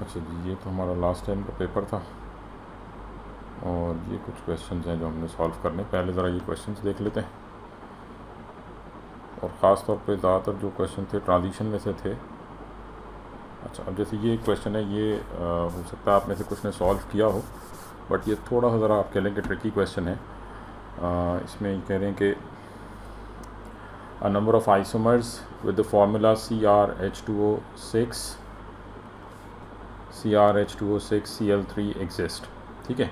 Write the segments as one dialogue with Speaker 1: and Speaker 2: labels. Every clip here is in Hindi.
Speaker 1: अच्छा जी, ये तो हमारा लास्ट टाइम का पेपर था और ये कुछ क्वेश्चंस हैं जो हमने सॉल्व करने। पहले ज़रा ये क्वेश्चंस देख लेते हैं और ख़ास तौर पे ज़्यादातर जो क्वेश्चन थे ट्रांजिशन में से थे। अच्छा, अब जैसे ये क्वेश्चन है, ये हो सकता है आप में से कुछ ने सॉल्व किया हो, बट ये थोड़ा सा ज़रा आप कह लें कि ट्रिकी क्वेश्चन है। इसमें ये कह रहे हैं कि a number of isomers with the formula CrH2O6 exist. ठीक है,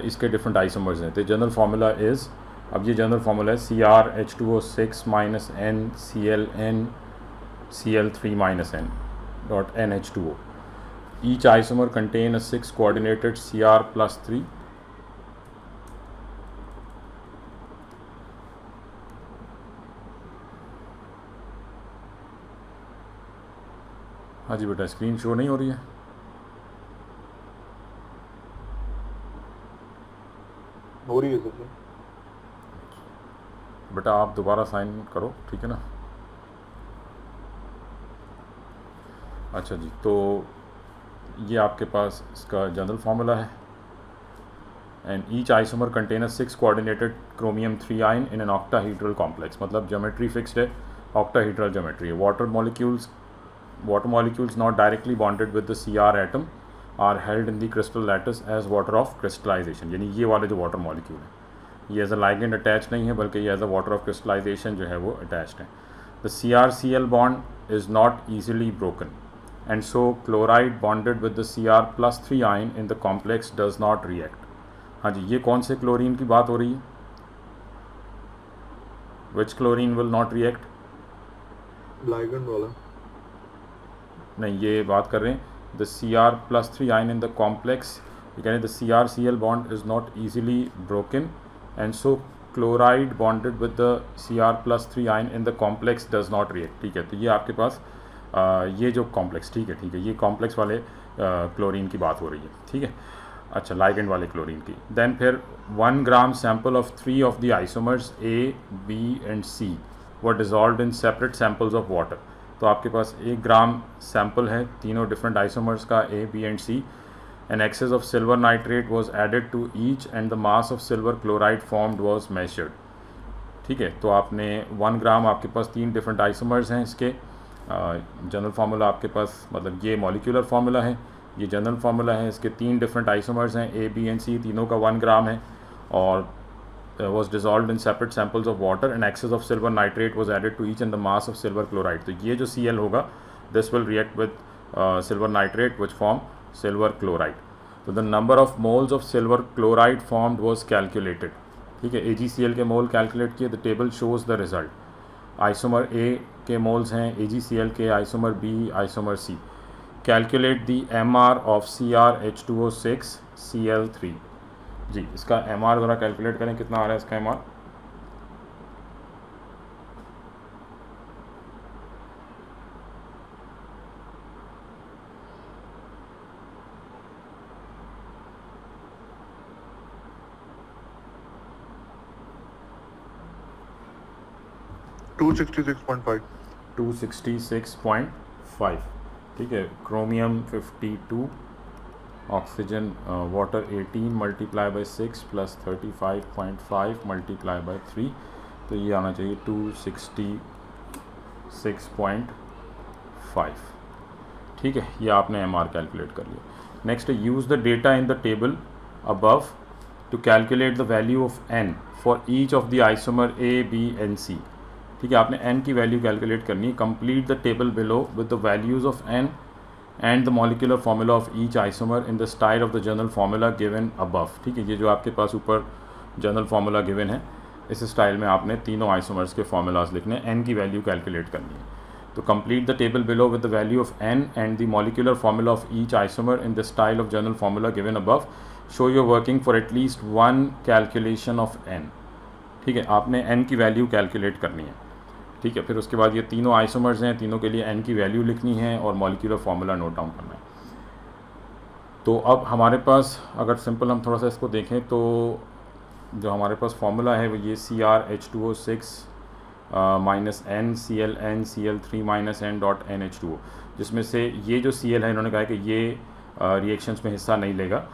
Speaker 1: इसके डिफरेंट आइसोमर्स हैं। तो जनरल फार्मूला इज़, अब ये जनरल फार्मूला है CrH2O6 minus NClN Cl3 N dot NH2O. Each isomer contain a 6 coordinated Cr plus 3 हाँ जी बेटा, स्क्रीन शो नहीं हो रही है?
Speaker 2: हो रही है सर।
Speaker 1: बेटा आप दोबारा साइन करो, ठीक है ना। अच्छा जी, तो ये आपके पास इसका जनरल फार्मूला है। And each isomer contain a 6 coordinated chromium 3 ion in an octahedral complex. मतलब ज्योमेट्री फिक्स्ड है, ऑक्टाहीड्रल ज्योमेट्री है। Water molecules not directly bonded with the Cr atom are held in the crystal lattice as water of crystallization। यानी ये वाले जो वाटर मॉलिक्यूल है ये एज अ लाइगेंड अटैच नहीं है, बल्कि ये as a water of crystallisation जो है वो अटैच्ड है। The CrCl bond is not easily broken and so chloride bonded with the Cr+3 ion in the complex does not react. हाँ जी, ये कौन से क्लोरीन की बात हो रही है? Which chlorine will not react?
Speaker 2: Ligand वाला
Speaker 1: नहीं, ये बात कर रहे हैं the Cr+3 ion in the complex. ये कह रहे हैं the CrCl bond is not easily broken and so chloride bonded with the Cr+3 ion in the complex does not react. ठीक है, तो ये आपके पास ये जो कॉम्प्लेक्स, ठीक है, ये कॉम्प्लेक्स वाले क्लोरीन की बात हो रही है। ठीक है, अच्छा, लाइगेंड वाले क्लोरीन की। देन फिर 1 gram sample of 3 of the isomers A, B and C were dissolved in separate samples of water. तो आपके पास 1 ग्राम सैम्पल है तीनों डिफरेंट आइसोमर्स का A, B and C। An excess of silver nitrate was added to each and the mass of silver chloride formed was measured. ठीक है, तो आपने 1 ग्राम, आपके पास 3 डिफरेंट आइसोमर्स हैं इसके। जनरल फार्मूला आपके पास, मतलब ये मॉलिक्यूलर फार्मूला है, ये जनरल फार्मूला है। इसके 3 डिफरेंट आइसोमर्स हैं A, B एंड C, तीनों का 1 ग्राम है और was dissolved in separate samples of water and excess of silver nitrate was added to each and the mass of silver chloride। तो ये जो Cl होगा, this will react with silver nitrate which form silver chloride। तो the number of moles of silver chloride formed was calculated। ठीक है, AgCl के मोल कैलकुलेट किए। the table shows the result। Isomer A के मोल्स हैं AgCl के, isomer B, isomer C। Calculate the MR of CrH2O6 Cl3। जी, इसका MR ज़रा कैलकुलेट करें, कितना आ रहा है इसका MR?
Speaker 2: $266.5।
Speaker 1: 266.5। ठीक है, chromium 52, oxygen water 18 multiply by 6 plus 35.5 multiply by 3, तो ये आना चाहिए 266.5। ठीक है, ये आपने MR कैलकुलेट कर लिया। Next, use the data in the table above to calculate the value of N for each of the isomer A, B and C। ठीक है, आपने N की वैल्यू कैलकुलेट करनी है। Complete the table below with the values of N and the molecular formula of each isomer in the style of the general formula given above. ठीक है, ये जो आपके पास ऊपर जनरल फार्मूला गिवन है, इस स्टाइल में आपने तीनों आइसोमर्स के फार्मूलाज लिखने, N की वैल्यू कैलकुलेट करनी है। तो complete the table below with the value of N and the molecular formula of each isomer in the style of general formula given above. Show your working for at least 1 calculation of N। ठीक है, आपने N की वैल्यू कैलकुलेट करनी है। ठीक है, फिर उसके बाद ये तीनों आइसोमर्स हैं, तीनों के लिए N की वैल्यू लिखनी है और मॉलिक्यूलर फार्मूला नोट डाउन करना है। तो अब हमारे पास, अगर सिंपल हम थोड़ा सा इसको देखें, तो जो हमारे पास फार्मूला है वो ये CrH2O6 minus NClN Cl3 N dot NH2O, जिसमें से ये जो Cl है, इन्होंने कहा है कि ये रिएक्शंस में हिस्सा नहीं लेगा,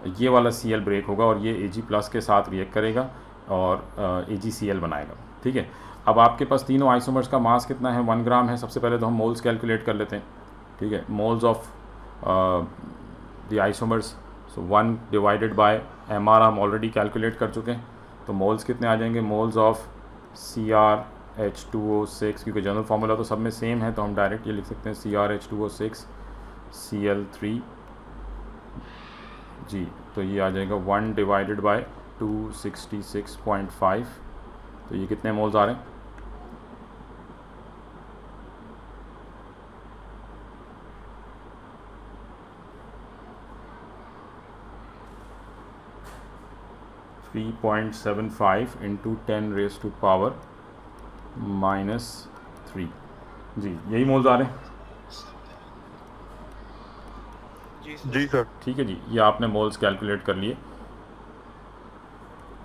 Speaker 1: ये वाला Cl ब्रेक होगा और ये Ag+ के साथ रिएक्ट करेगा और AgCl बनाएगा। ठीक है, अब आपके पास तीनों आइसोमर्स का मास कितना है, 1 ग्राम है। सबसे पहले तो हम मोल्स कैलकुलेट कर लेते हैं। ठीक है, moles of the isomers, so 1 divided by MR हम ऑलरेडी कैलकुलेट कर चुके हैं, तो मोल्स कितने आ जाएंगे, मोल्स ऑफ CrH2O6, क्योंकि जनरल फार्मूला तो सब में सेम है तो हम डायरेक्ट ये लिख सकते हैं CrH2O6 Cl3 जी, तो ये आ जाएगा 1 डिवाइडेड बाय 266.5, तो ये कितने मोल्स आ रहे हैं, (3.75 into 10⁻³ जी, यही मोल्स आ रहे हैं।
Speaker 2: जी सर।
Speaker 1: ठीक है जी, ये आपने मोल्स कैलकुलेट कर लिए।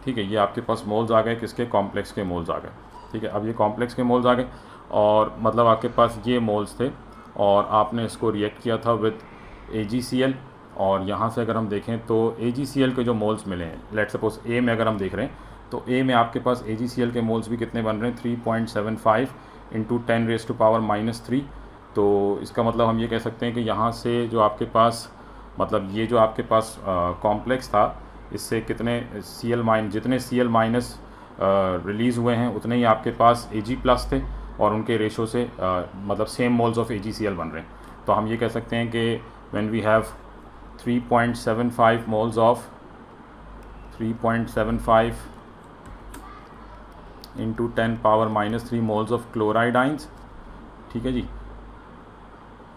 Speaker 1: ठीक है, ये आपके पास मोल्स आ गए, किसके, कॉम्प्लेक्स के मोल्स आ गए। ठीक है, अब ये कॉम्प्लेक्स के मोल्स आ गए और मतलब आपके पास ये मोल्स थे और आपने इसको रिएक्ट किया था विद AgCl, और यहाँ से अगर हम देखें तो AgCl के जो मोल्स मिले हैं, लेट सपोज A में अगर हम देख रहे हैं तो A में आपके पास AgCl के मोल्स भी कितने बन रहे हैं, 3.75 into 10⁻³ तो इसका मतलब हम ये कह सकते हैं कि यहाँ से जो आपके पास, मतलब ये जो आपके पास कॉम्प्लेक्स था, इससे कितने Cl- जितने Cl- रिलीज़ हुए हैं उतने ही आपके पास Ag+ थे और उनके रेशो से मतलब सेम मोल्स ऑफ AgCl बन रहे हैं। तो हम ये कह सकते हैं कि when we have 3.75 moles of 3.75 into 10⁻³ moles of chloride ions, ठीक है जी,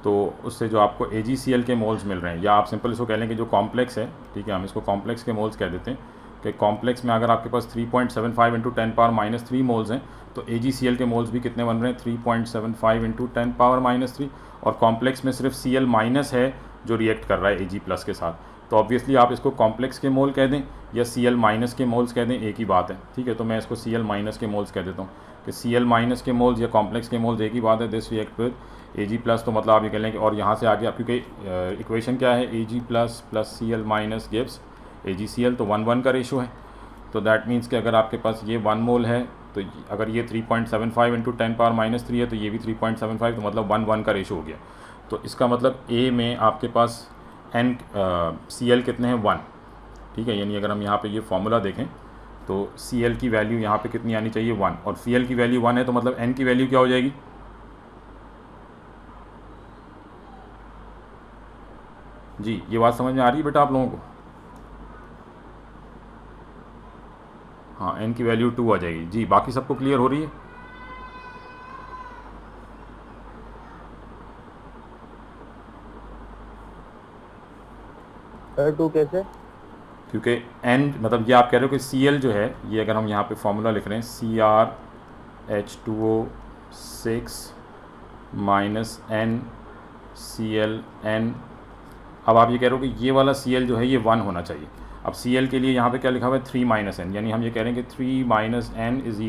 Speaker 1: तो उससे जो आपको AgCl के मोल्स मिल रहे हैं, या आप सिंपल इसको कह लें कि जो कॉम्प्लेक्स है, ठीक है, हम इसको कॉम्प्लेक्स के मोल्स कह देते हैं कि कॉम्प्लेक्स में अगर आपके पास 3.75 into 10⁻³ मोल्स हैं तो AgCl के मोल्स भी कितने बन रहे हैं, 3.75 into 10⁻³ और कॉम्प्लेक्स में सिर्फ Cl- है जो रिएक्ट कर रहा है Ag+ के साथ, तो ऑब्वियसली आप इसको कॉम्प्लेक्स के मोल कह दें या Cl- के मोल्स कह दें, एक ही बात है। ठीक है, तो मैं इसको Cl- के मोल्स कह देता हूँ कि Cl- के मोल्स या कॉम्प्लेक्स के मोल्स एक ही बात है, दिस रिएक्ट विद Ag+, तो मतलब आप ये कह लें कि, और यहाँ से आगे आप, क्योंकि इक्वेशन क्या है, Ag+ + Cl- गिव्स AgCl, तो 1:1 का रेशो है, तो दैट मीन्स कि अगर आपके पास ये 1 मोल है तो अगर ये 3.75 into 10⁻³ है तो ये भी 3.75, तो मतलब 1:1 का रेशो हो गया। तो इसका मतलब A में आपके पास Cl कितने हैं, 1। ठीक है, यानी अगर हम यहाँ पे ये फॉर्मूला देखें तो Cl की वैल्यू यहाँ पे कितनी आनी चाहिए, 1, और Cl की वैल्यू 1 है तो मतलब N की वैल्यू क्या हो जाएगी, जी, ये बात समझ में आ रही है बेटा आप लोगों को, हाँ, N की वैल्यू 2 आ जाएगी जी, बाकी सबको क्लियर हो रही है।
Speaker 2: टू कैसे,
Speaker 1: क्योंकि N मतलब ये आप कह रहे हो कि Cl जो है, ये अगर हम यहाँ पे फॉर्मूला लिख रहे हैं CrH2O6 -NClN, अब आप ये कह रहे हो कि ये वाला Cl जो है ये 1 होना चाहिए। अब Cl के लिए यहाँ पे क्या लिखा हुआ है, 3 - N, यानी हम ये कह रहे हैं कि 3 - N इज़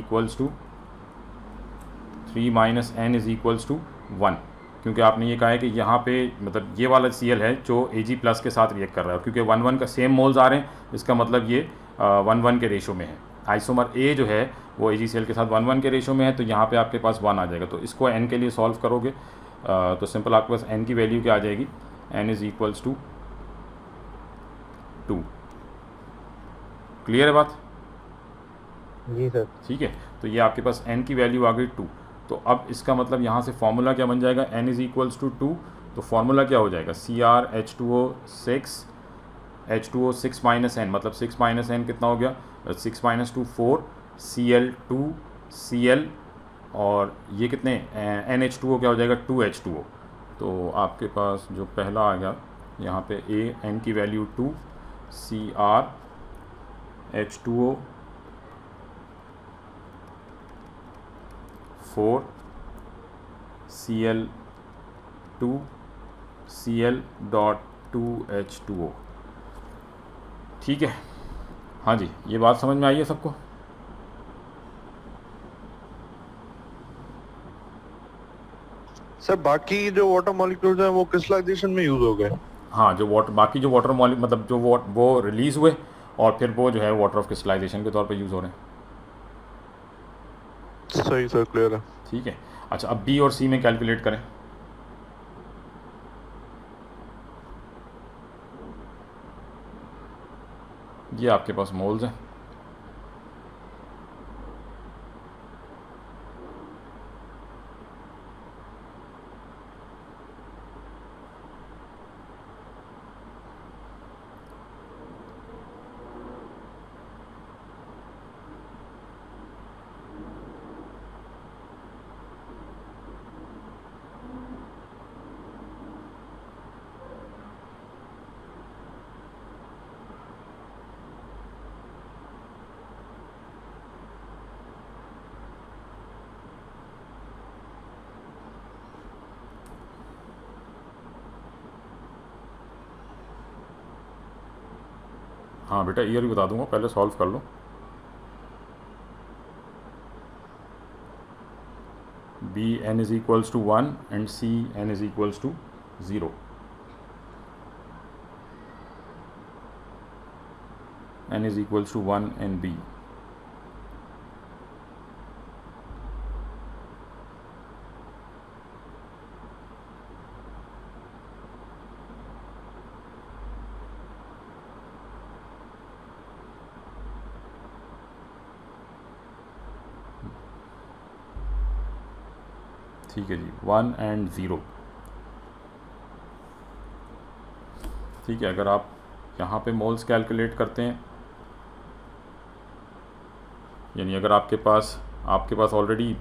Speaker 1: इक्वल्स टू 1, क्योंकि आपने ये कहा है कि यहाँ पे मतलब ये वाला Cl है जो Ag+ के साथ रिएक्ट कर रहा है, क्योंकि 1:1 का सेम मोल्स आ रहे हैं, इसका मतलब ये 1:1 के रेशो में है। आइसोमर A जो है वो AgCl के साथ 1:1 के रेशो में है, तो यहाँ पे आपके पास 1 आ जाएगा। तो इसको N के लिए सॉल्व करोगे तो सिंपल आपके पास N की वैल्यू क्या आ जाएगी, N is equals to 2। Clear है बात,
Speaker 2: जी सर।
Speaker 1: ठीक है, तो ये आपके पास N की वैल्यू आ गई 2। तो अब इसका मतलब यहाँ से फॉर्मूला क्या बन जाएगा, N इज़ इक्वल्स टू 2, तो फॉर्मूला क्या हो जाएगा, CrH2O6 -N, मतलब 6 - N कितना हो गया, 6 - 2 4 Cl2Cl, और ये कितने NH2O क्या हो जाएगा, 2H2O। तो आपके पास जो पहला आ गया यहाँ पे N की वैल्यू 2, CrH2O 4 Cl2Cl.2H2O, ठीक है, हाँ जी, ये बात समझ में आई है सबको।
Speaker 2: सर बाकी जो वाटर मॉलिक्यूल्स हैं वो क्रिस्टलाइजेशन में यूज हो गए।
Speaker 1: हाँ, जो वाटर बाकी जो वाटर मॉलिक्यूल मतलब जो वो रिलीज़ हुए और फिर वो जो है वाटर ऑफ क्रिस्टलाइजेशन के तौर पे यूज़ हो रहे हैं।
Speaker 2: सही सर, क्लियर है।
Speaker 1: ठीक है। अच्छा, अब बी और सी में कैलकुलेट करें। ये आपके पास मोल्स हैं। हाँ बेटा, ईयर भी बता दूंगा, पहले सॉल्व कर लो। B n is equals to 1 and C n is equals to 0। n is equals to 1 and b। ठीक है जी, 1 एंड 0। ठीक है, अगर आप यहाँ पे मोल्स कैलकुलेट करते हैं, यानी अगर आपके पास ऑलरेडी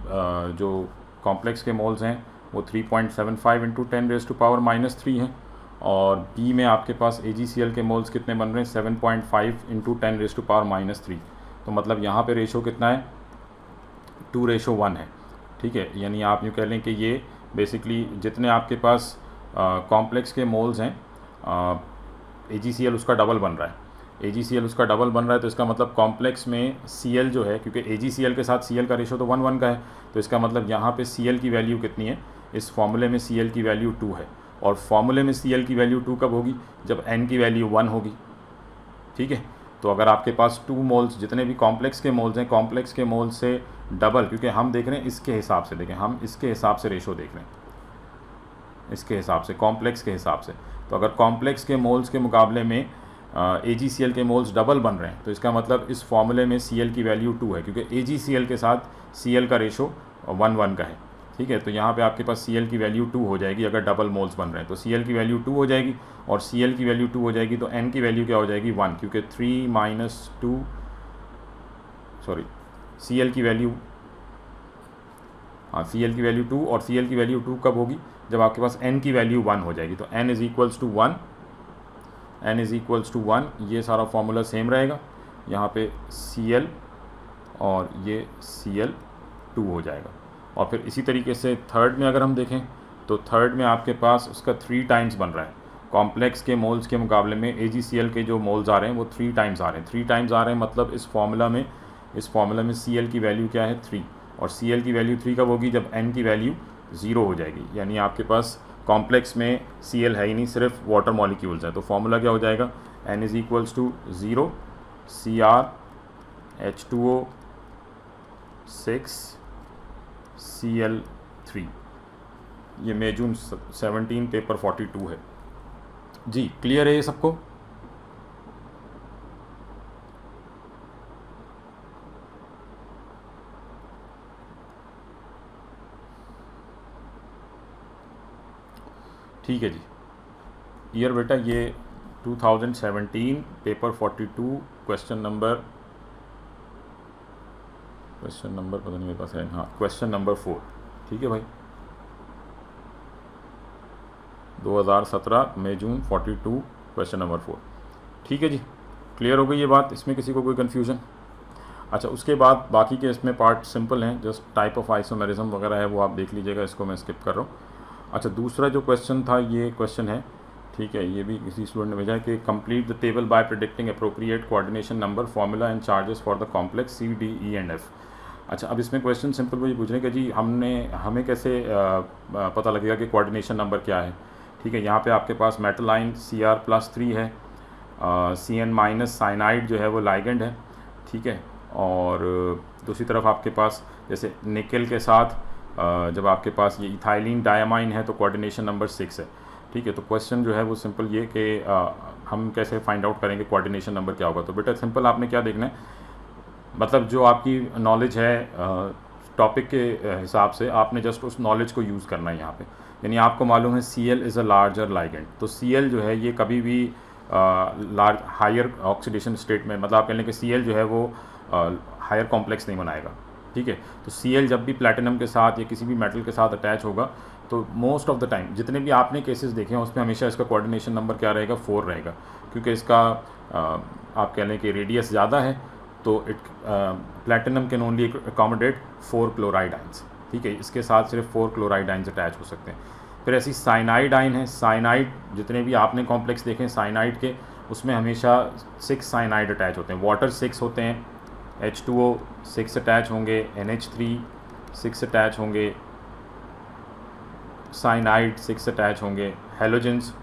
Speaker 1: जो कॉम्प्लेक्स के मोल्स हैं वो 3.75 इंटू 10⁻³ हैं, और बी में आपके पास AgCl के मोल्स कितने बन रहे हैं 7.5 इंटू 10⁻³ तो मतलब यहाँ पे रेशो कितना है 2:1 है। ठीक है, यानी आप यूँ कह लें कि ये बेसिकली जितने आपके पास कॉम्प्लेक्स के मोल्स हैं AgCl उसका डबल बन रहा है। AgCl उसका डबल बन रहा है तो इसका मतलब कॉम्प्लेक्स में Cl जो है, क्योंकि AgCl के साथ Cl का रेशो तो 1:1 का है, तो इसका मतलब यहाँ पे Cl की वैल्यू कितनी है, इस फॉर्मूले में Cl की वैल्यू 2 है, और फॉर्मूले में Cl की वैल्यू 2 कब होगी, जब n की वैल्यू 1 होगी। ठीक है, तो अगर आपके पास 2 मोल्स, जितने भी कॉम्प्लेक्स के मोल्स हैं, कॉम्प्लेक्स के मोल्स से डबल, क्योंकि हम देख रहे हैं इसके हिसाब से, देखें हम इसके हिसाब से रेशो देख रहे हैं, इसके हिसाब से, कॉम्प्लेक्स के हिसाब से। तो अगर कॉम्प्लेक्स के मोल्स के मुकाबले में AgCl के मोल्स डबल बन रहे हैं तो इसका मतलब इस फॉर्मूले में Cl की वैल्यू 2 है, क्योंकि AgCl के साथ Cl का रेशो 1:1 का है। ठीक है, तो यहाँ पे आपके पास Cl की वैल्यू 2 हो जाएगी अगर डबल मोल्स बन रहे हैं, तो Cl की वैल्यू 2 हो जाएगी, और Cl की वैल्यू 2 हो जाएगी तो n की वैल्यू क्या हो जाएगी 1, क्योंकि Cl की वैल्यू, हाँ Cl की वैल्यू 2, और Cl की वैल्यू 2 कब होगी, जब आपके पास n की वैल्यू 1 हो जाएगी। तो n is equals to 1, n is equals to 1, ये सारा फार्मूला सेम रहेगा, यहाँ पे Cl और ये Cl2 हो जाएगा। और फिर इसी तरीके से थर्ड में अगर हम देखें तो थर्ड में आपके पास उसका 3 टाइम्स बन रहा है, कॉम्प्लेक्स के मोल्स के मुकाबले में AgCl के जो मोल्स आ रहे हैं वो 3 टाइम्स आ रहे हैं। 3 टाइम्स आ रहे हैं मतलब इस फार्मूला में Cl की वैल्यू क्या है 3, और Cl की वैल्यू 3 कब होगी, जब n की वैल्यू 0 हो जाएगी, यानी आपके पास कॉम्प्लेक्स में Cl है ही नहीं, सिर्फ वाटर मॉलिक्यूल्स हैं। तो फार्मूला क्या हो जाएगा, n is equals to 0 CrH2O 6 Cl3। ये मई जून 17 पेपर 42 है जी। क्लियर है ये सबको? ठीक है जी। ईयर बेटा ये 2017 पेपर 42 क्वेश्चन नंबर पता नहीं मेरे पास है, हाँ क्वेश्चन नंबर 4। ठीक है भाई, 2017 मई जून 42 क्वेश्चन नंबर 4। ठीक है जी, क्लियर हो गई ये बात, इसमें किसी को कोई कन्फ्यूज़न? अच्छा, उसके बाद बाकी के इसमें पार्ट सिंपल हैं, जस्ट टाइप ऑफ आइसोमेरिज्म वगैरह है वो आप देख लीजिएगा, इसको मैं स्किप कर रहा हूँ। अच्छा, दूसरा जो क्वेश्चन था ये क्वेश्चन है, ठीक है, ये भी किसी स्टूडेंट ने भेजा है कि complete the table by predicting appropriate coordination number formula and charges for the complex C, D, E and F। अच्छा, अब इसमें क्वेश्चन सिंपल वो ये पूछ रहे हैं कि जी हमें कैसे पता लगेगा कि कोऑर्डिनेशन नंबर क्या है। ठीक है। यहाँ पे आपके पास मेटल आयन Cr+3 है, Cn- साइनाइड जो है वो लाइगेंड है, ठीक है। और दूसरी तरफ आपके पास जैसे निकल के साथ जब आपके पास ये इथाइलिन डायमाइन है तो कोऑर्डिनेशन नंबर 6 है, ठीक है। तो क्वेश्चन जो है वो सिंपल ये कि हम कैसे फाइंड आउट करेंगे कोऑर्डिनेशन नंबर क्या होगा। तो बेटा सिंपल आपने क्या देखना है, मतलब जो आपकी नॉलेज है टॉपिक के हिसाब से आपने जस्ट उस नॉलेज को यूज़ करना है यहाँ पे। यानी आपको मालूम है Cl is a larger ligand, तो Cl जो है ये कभी भी लार्ज हायर ऑक्सीडेशन स्टेट में, मतलब आप कह लें कि Cl जो है वो हायर कॉम्प्लेक्स नहीं बनाएगा, ठीक है। तो Cl जब भी प्लैटिनम के साथ या किसी भी मेटल के साथ अटैच होगा तो मोस्ट ऑफ द टाइम जितने भी आपने केसेस देखे हैं उसमें हमेशा इसका कोऑर्डिनेशन नंबर क्या रहेगा, 4 रहेगा, क्योंकि इसका आप कह लें कि रेडियस ज़्यादा है, तो it platinum can only accommodate 4 chloride ions, ठीक है। इसके साथ सिर्फ 4 क्लोराइड आइंस अटैच हो सकते हैं। फिर ऐसी साइनाइड आइन है, साइनाइड जितने भी आपने कॉम्प्लेक्स देखे हैं साइनाइड के, उसमें हमेशा 6 साइनाइड अटैच होते हैं। वाटर 6 होते हैं, H2O 6 अटैच होंगे, NH3 6 अटैच होंगे, साइनाइड 6 अटैच होंगे, हेलोजेंस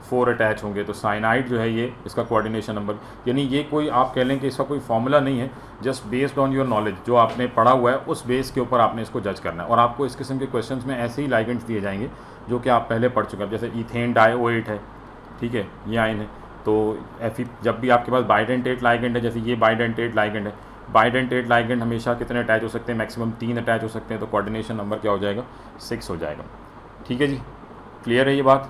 Speaker 1: 4 अटैच होंगे। तो साइनाइड जो है ये इसका कोऑर्डिनेशन नंबर, यानी ये कोई आप कह लें कि इसका कोई फॉर्मूला नहीं है, just based on your knowledge जो आपने पढ़ा हुआ है उस बेस के ऊपर आपने इसको जज करना है। और आपको इस किस्म के क्वेश्चंस में ऐसे ही लाइगेंड्स दिए जाएंगे जो कि आप पहले पढ़ चुके हैं, जैसे इथेन डाइओएट है, ठीक है, ये आयन है। तो जब भी आपके पास बाइडेंटेट लाइगेंड है, जैसे ये बाइडेंटेट लाइगेंड है, बाइडेंटेट लाइगेंड हमेशा कितने अटैच हो सकते हैं, मैक्सिमम 3 अटैच हो सकते हैं, तो कोऑर्डिनेशन नंबर क्या हो जाएगा, 6 हो जाएगा, ठीक है जी। क्लियर है ये बात?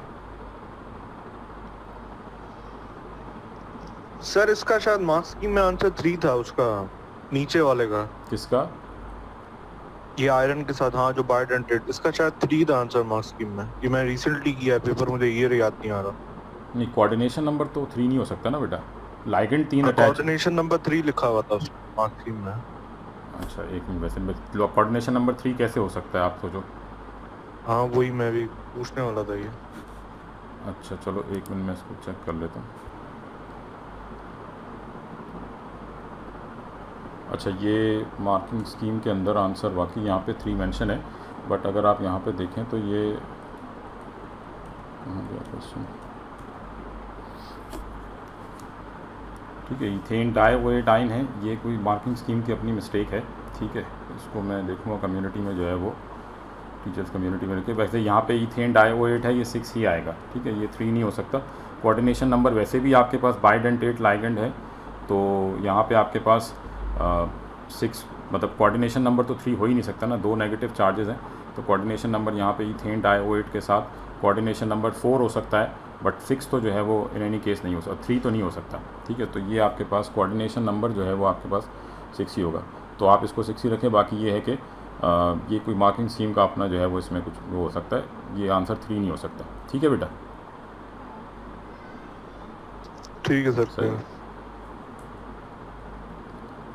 Speaker 2: सर इसका शायद मार्क्स स्कीम में आंसर 3 था उसका, नीचे वाले का।
Speaker 1: किसका?
Speaker 2: ये आयरन के साथ, हाँ, जो बायोडेंटेट, इसका शायद 3 था आंसर मार्क्स स्कीम में। ये मैं रिसेंटली किया है पेपर, मुझे ईयर याद नहीं आ रहा।
Speaker 1: नहीं, कोऑर्डिनेशन नंबर तो 3 नहीं हो सकता ना बेटा, लाइगेंड 3 अटैच।
Speaker 2: कोऑर्डिनेशन नंबर 3 लिखा हुआ था मार्क्स स्कीम में।
Speaker 1: अच्छा एक मिनट, वैसे कोऑर्डिनेशन नंबर 3 कैसे हो सकता है आप सोचो।
Speaker 2: हाँ वही मैं भी पूछने वाला था ये।
Speaker 1: अच्छा चलो एक मिनट मैं इसको चेक कर लेता हूँ। अच्छा ये मार्किंग स्कीम के अंदर आंसर वाकई यहाँ पे 3 मेंशन है, बट अगर आप यहाँ पे देखें तो ये कहाँ गया क्वेश्चन, ठीक है, इथेन डाइओएट आयन है, ये कोई मार्किंग स्कीम की अपनी मिस्टेक है, ठीक है। इसको मैं देखूँगा कम्युनिटी में जो है वो टीचर्स कम्युनिटी में रखे। वैसे यहाँ पे इथेन डाइओएट है, ये 6 ही आएगा, ठीक है, ये 3 नहीं हो सकता। कोऑर्डिनेशन नंबर वैसे भी आपके पास बाइडेंटेट लाइगेंड है, तो यहाँ पे आपके पास 6, मतलब कोऑर्डिनेशन नंबर तो 3 हो ही नहीं सकता ना, 2 नेगेटिव चार्जेस हैं, तो कोऑर्डिनेशन नंबर यहाँ पे इथेन डाइओएट के साथ कोऑर्डिनेशन नंबर 4 हो सकता है, बट 6 तो जो है वो इन एनी केस नहीं हो सकता, 3 तो नहीं हो सकता, ठीक है। तो ये आपके पास कोऑर्डिनेशन नंबर जो है वो आपके पास 6 ही होगा, तो आप इसको 6 ही रखें। बाकी ये है कि ये कोई मार्किंग स्कीम का अपना जो है वो इसमें कुछ वो हो सकता है, ये आंसर 3 नहीं हो सकता, ठीक है बेटा।
Speaker 2: ठीक है सर,
Speaker 1: सही।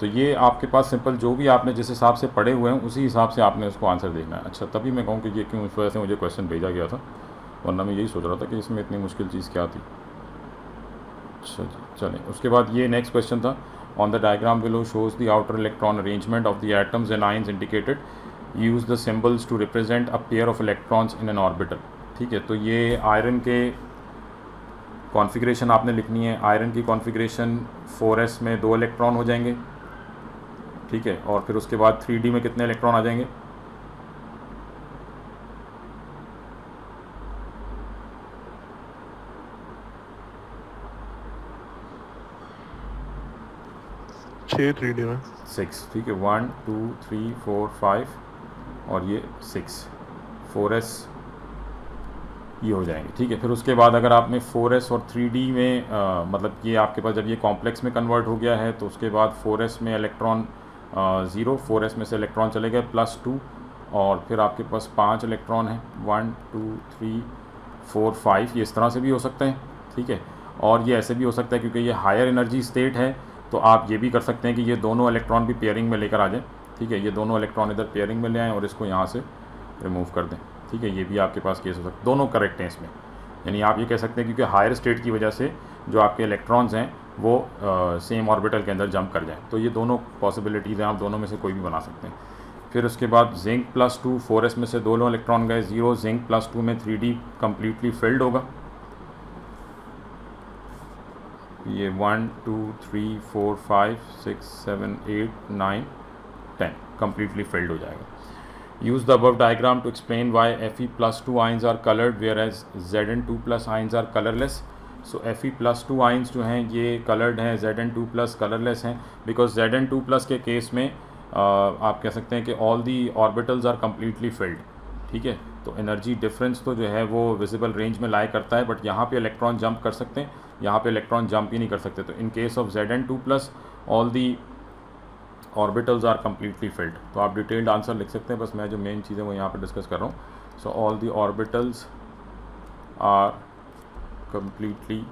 Speaker 1: तो ये आपके पास सिंपल जो भी आपने जिस हिसाब से पढ़े हुए हैं उसी हिसाब से आपने उसको आंसर देखना है। अच्छा तभी मैं कहूँ कि ये क्यों, इस वजह से मुझे क्वेश्चन भेजा गया था, वरना मैं यही सोच रहा था कि इसमें इतनी मुश्किल चीज़ क्या थी। अच्छा जी चलें, उसके बाद ये नेक्स्ट क्वेश्चन था, on the diagram below shows the outer electron arrangement of the atoms and ions indicated, use the symbols to represent a pair of electrons in an orbital, ठीक है। तो ये आयरन के कॉन्फ़िगरेशन आपने लिखनी है। आयरन की कॉन्फ़िगरेशन 4s में 2 इलेक्ट्रॉन हो जाएंगे, ठीक है, और फिर उसके बाद 3d में कितने इलेक्ट्रॉन आ जाएंगे,
Speaker 2: छः 3D में
Speaker 1: 6, ठीक है, 1 2 3 4 5 और ये 6, 4s ये हो जाएंगे, ठीक है। फिर उसके बाद अगर आपने 4s और 3d में मतलब ये आपके पास जब ये कॉम्प्लेक्स में कन्वर्ट हो गया है तो उसके बाद 4s में इलेक्ट्रॉन 0, 4s में से इलेक्ट्रॉन चले गए +2, और फिर आपके पास 5 इलेक्ट्रॉन हैं, 1 2 3 4 5, ये इस तरह से भी हो सकते हैं, ठीक है। और ये ऐसे भी हो सकता है क्योंकि ये हायर एनर्जी स्टेट है, तो आप ये भी कर सकते हैं कि ये दोनों इलेक्ट्रॉन भी पेयरिंग में लेकर आ जाएं, ठीक है, ये दोनों इलेक्ट्रॉन इधर पेयरिंग में ले आएँ और इसको यहाँ से रिमूव कर दें, ठीक है। ये भी आपके पास केस हो सकता है, दोनों करेक्ट हैं इसमें। यानी आप ये कह सकते हैं क्योंकि हायर स्टेट की वजह से जो आपके इलेक्ट्रॉन्स हैं वो सेम ऑर्बिटल के अंदर जंप कर जाएं, तो ये दोनों पॉसिबिलिटीज़ हैं, आप दोनों में से कोई भी बना सकते हैं। फिर उसके बाद जिंक +2, 4s में से 2 इलेक्ट्रॉन गए, 0, जिंक +2 में 3d कम्प्लीटली फिल्ड होगा। ये 1 2 3 4 5 6 7 8 9 10 कम्प्लीटली फिल्ड हो जाएगा। Use the above diagram to explain why Fe+2 ions are coloured whereas Zn2+ ions are colourless. So Fe+2 ions जो हैं ये कलर्ड हैं, Zn2+ कलरलेस हैं, बिकॉज Zn2+ के केस में आप कह सकते हैं कि all the orbitals are completely filled. ठीक है, तो एनर्जी डिफरेंस तो जो है वो विजिबल रेंज में लाई करता है, बट यहाँ पे इलेक्ट्रॉन जंप कर सकते हैं, यहाँ पे इलेक्ट्रॉन जंप ही नहीं कर सकते। तो in case of Zn2+ all the orbitals are completely filled. तो आप डिटेल्ड आंसर लिख सकते हैं, बस मैं जो मेन चीज़ें वो यहाँ पे डिस्कस कर रहा हूँ। So all the orbitals are completely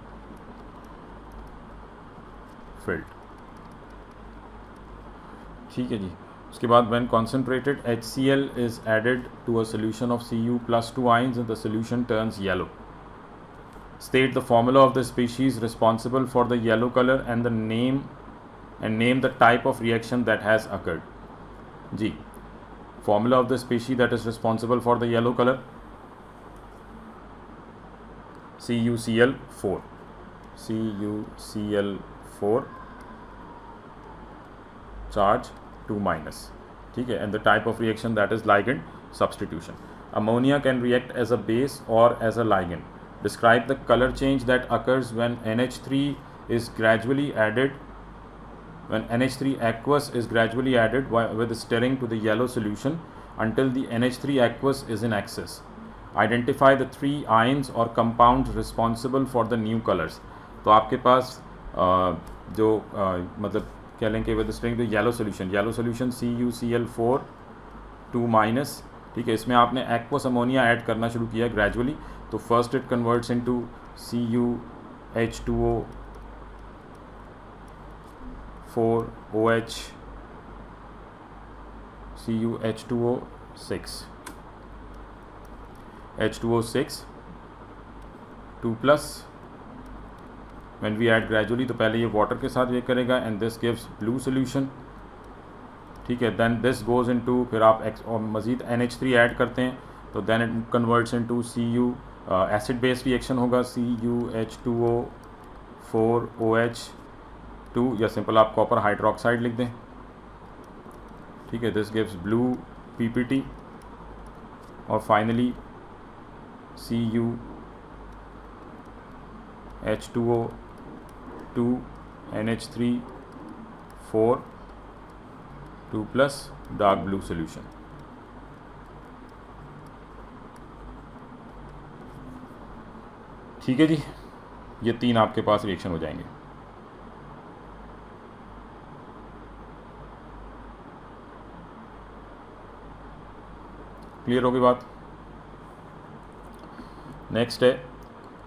Speaker 1: filled. ठीक है जी। उसके बाद when concentrated HCl is added to a solution of Cu+2 ions and the solution turns yellow. State the formula of the species responsible for the yellow color and name the type of reaction that has occurred. जी, formula of the species that is responsible for the yellow color, CuCl4, CuCl4 charge 2-, ठीक है, and the type of reaction that is ligand substitution. Ammonia can react as a base or as a ligand. Describe the color change that occurs when NH3 is gradually added, when NH3 aqueous is gradually added with stirring to the yellow solution until the NH3 aqueous is in excess. Identify the 3 ions or compounds responsible for the new colors. तो आपके पास जो मतलब कह लें कि with stirring to yellow solution CuCl4 2-, ठीक है, इसमें आपने एक्वस अमोनिया ऐड करना शुरू किया ग्रेजुअली। तो first it converts into CuH2O4OH CuH2O6 H2O6 2+। When we add gradually तो पहले ये वाटर के साथ ये करेगा and this gives blue solution. ठीक है, देन दिस गोज़ इनटू, फिर आप और मज़ीद NH3 ऐड करते हैं तो then it converts into Cu, acid based reaction होगा CuH2O4OH2, या सिंपल आप कॉपर हाइड्रोक्साइड लिख दें। ठीक है, दिस गिव्स ब्लू PPT। और finally CuH2O2 NH3 4 2+ dark blue solution. ठीक है जी, ये 3 आपके पास रिएक्शन हो जाएंगे। क्लियर होगी बात? नेक्स्ट है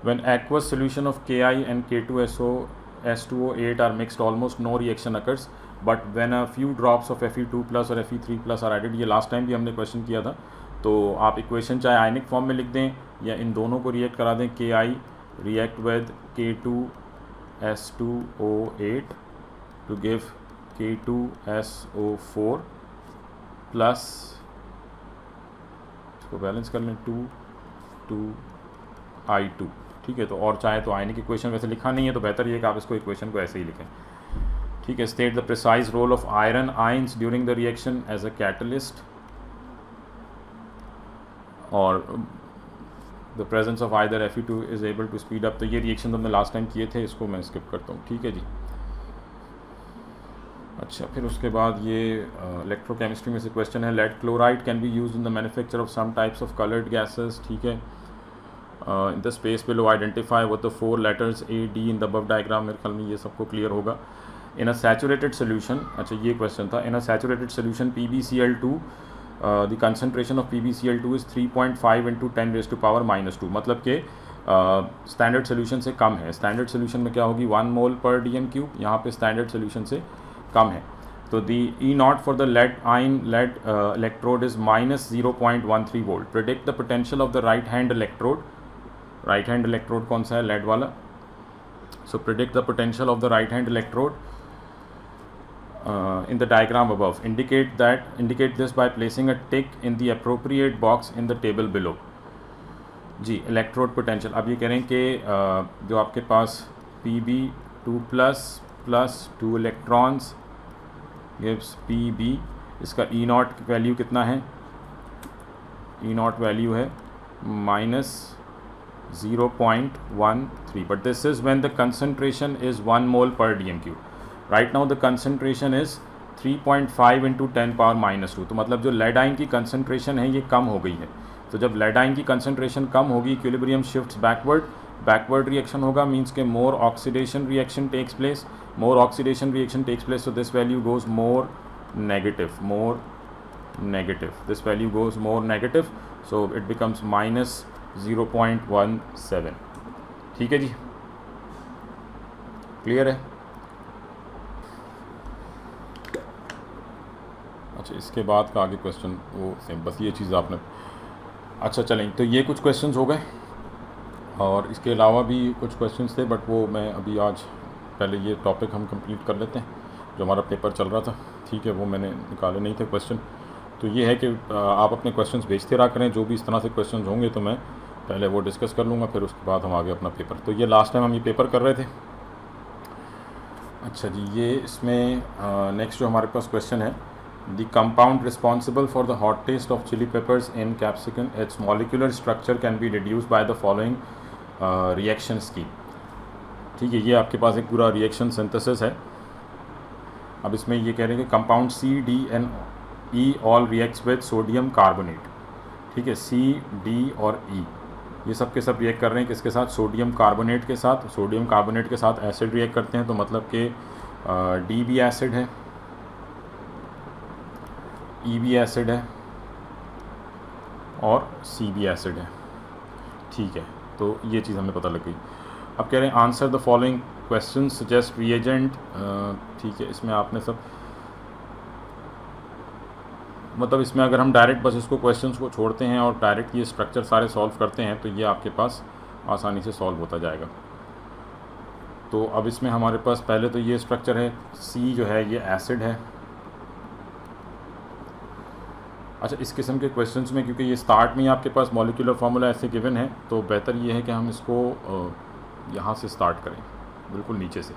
Speaker 1: when aqueous solution of Ki and K2SO2O8 are mixed almost no reaction occurs, but when a few drops of Fe2+ और Fe3+ आर एडेड। ये लास्ट टाइम भी हमने क्वेश्चन किया था, तो आप इक्वेशन चाहे आयनिक फॉर्म में लिख दें या इन दोनों को रिएक्ट करा दें। Ki react with K2S2O8 to give K2SO4 plus, इसको बैलेंस कर लें 2I2। ठीक है, तो और चाहे तो आयनिक इक्वेशन वैसे लिखा नहीं है तो बेहतर ये कि आप इसको इक्वेशन को ऐसे ही लिखें। ठीक है, state the precise role of iron ions during the reaction as a catalyst, और the presence of either Fe2 is able to speed up. तो ये रिएक्शन तो हमने लास्ट टाइम किए थे, इसको मैं स्किप करता हूँ। ठीक है जी। अच्छा, फिर उसके बाद ये इलेक्ट्रोकेमिस्ट्री में से क्वेश्चन है, lead chloride can be used in the manufacture of some types of coloured gases. ठीक है, in the space below identify what the 4 letters A, D in the above diagram. मेरे ख्याल में ये सबको क्लियर होगा। इन अ सैचुरेटेड सोल्यूशन, अच्छा ये क्वेश्चन था, in a saturated solution PbCl2 the concentration of PbCl2 is 3.5 × 10⁻⁻²। मतलब कि स्टैंडर्ड सोल्यूशन से कम है। स्टैंडर्ड सोल्यूशन में क्या होगी 1 मोल पर dm³, यहाँ पे स्टैंडर्ड सोल्यूशन से कम है। तो the E0 for the lead electrode is -0.13 volt. Predict the potential of the right hand electrode. Right hand electrode कौन सा है? लेड वाला। So predict the potential of the right hand electrode in the diagram above. Indicate this by placing a tick in the appropriate box in the table below. जी, इलेक्ट्रोड पोटेंशियल अब ये कह रहे हैं कि जो आपके पास Pb2 plus 2 electrons gives Pb, इसका E नॉट वैल्यू कितना है? E नॉट वैल्यू है -0.13, but this is when the concentration is 1 mole per dm3. Right now the concentration is 3.5 into 10 power -2. तो मतलब जो लेड आयन की कंसनट्रेशन है ये कम हो गई है. तो जब लेड आयन की कंसनट्रेशन कम होगी, इक्विलिब्रियम शिफ्ट्स बैकवर्ड रिएक्शन होगा, मीन्स के more oxidation reaction takes place. So this value goes more negative. This value goes more negative, so it becomes -0.17. ठीक है जी, क्लियर है? अच्छा, इसके बाद का आगे क्वेश्चन वो सेम, बस ये चीज़ आपने. अच्छा चलें, तो ये कुछ क्वेश्चंस हो गए और इसके अलावा भी कुछ क्वेश्चंस थे, बट वो मैं अभी आज पहले ये टॉपिक हम कंप्लीट कर लेते हैं जो हमारा पेपर चल रहा था. ठीक है, वो मैंने निकाले नहीं थे क्वेश्चन. तो ये है कि आप अपने क्वेश्चंस भेजते रहा करें, जो भी इस तरह से क्वेश्चंस होंगे तो मैं पहले वो डिस्कस कर लूँगा, फिर उसके बाद हम आगे अपना पेपर. तो ये लास्ट टाइम हम ये पेपर कर रहे थे. अच्छा जी, ये इसमें नेक्स्ट जो हमारे पास क्वेश्चन है, the compound responsible for the hot taste of chilli peppers in capsicum, its molecular structure can be reduce by the following reaction scheme. ठीक है, ये आपके पास एक पूरा रिएक्शन सिंथेसिस है. अब इसमें ये कह रहे हैं कि compound CDNE all reacts with sodium carbonate. ठीक है, C, D और E ये सब के सब रिएक्ट कर रहे हैं किसके साथ? सोडियम कार्बोनेट के साथ. सोडियम कार्बोनेट के साथ एसिड रिएक्ट करते हैं, तो मतलब कि D भी एसिड है, E भी एसिड है और C भी एसिड है. ठीक है, तो ये चीज़ हमें पता लग गई. अब कह रहे हैं answer the following question suggest reagent. ठीक है, इसमें आपने सब मतलब इसमें अगर हम डायरेक्ट बस इसको क्वेश्चंस को छोड़ते हैं और डायरेक्ट ये स्ट्रक्चर सारे सॉल्व करते हैं तो ये आपके पास आसानी से सॉल्व होता जाएगा. तो अब इसमें हमारे पास पहले तो ये स्ट्रक्चर है, C जो है ये एसिड है. अच्छा, इस किस्म के क्वेश्चंस में क्योंकि ये स्टार्ट में ही आपके पास मॉलिक्यूलर फार्मूला ऐसे गिवन है, तो बेहतर ये है कि हम इसको यहाँ से स्टार्ट करें, बिल्कुल नीचे से.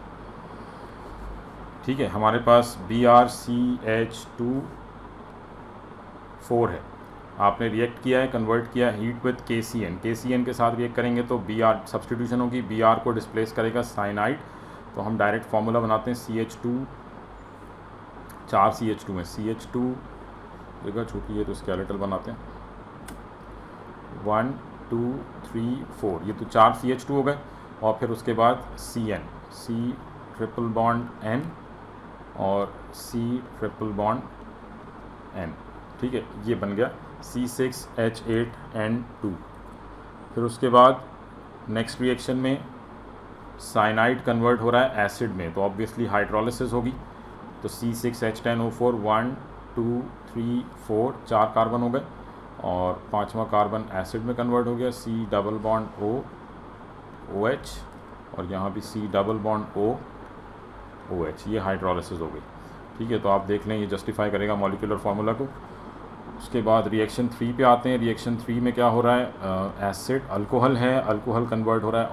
Speaker 1: ठीक है, हमारे पास BrCH2 है. आपने रिएक्ट किया है, कन्वर्ट किया हीट विद KCN के साथ रिएक्ट करेंगे तो Br सब्सटीट्यूशन होगी, Br को डिस्प्लेस करेगा साइनाइड. तो हम डायरेक्ट फार्मूला बनाते हैं CH2, 4 CH2 में, CH2 जगह छोटी है तो स्केलेटल बनाते हैं, 1 2 3 4, ये तो 4 CH2 हो गए. और फिर उसके बाद CN, C triple bond N और C ट्रिपल बॉन्ड N. ठीक है, ये बन गया C6H8N2. फिर उसके बाद नेक्स्ट रिएक्शन में साइनाइड कन्वर्ट हो रहा है एसिड में, तो ऑब्वियसली हाइड्रोलिसिस होगी. तो C6H10O4, 1 2 3 4, 4 कार्बन हो गए और 5वां कार्बन एसिड में कन्वर्ट हो गया, C डबल बॉन्ड OH और यहाँ भी C डबल बॉन्ड OH, ये हाइड्रोलिसिस हो गई. ठीक है, तो आप देख लें ये जस्टिफाई करेगा मॉलिक्यूलर फार्मूला को. उसके बाद रिएक्शन 3 पे आते हैं. रिएक्शन 3 में क्या हो रहा है? एसिड अल्कोहल है, अल्कोहल कन्वर्ट हो रहा है,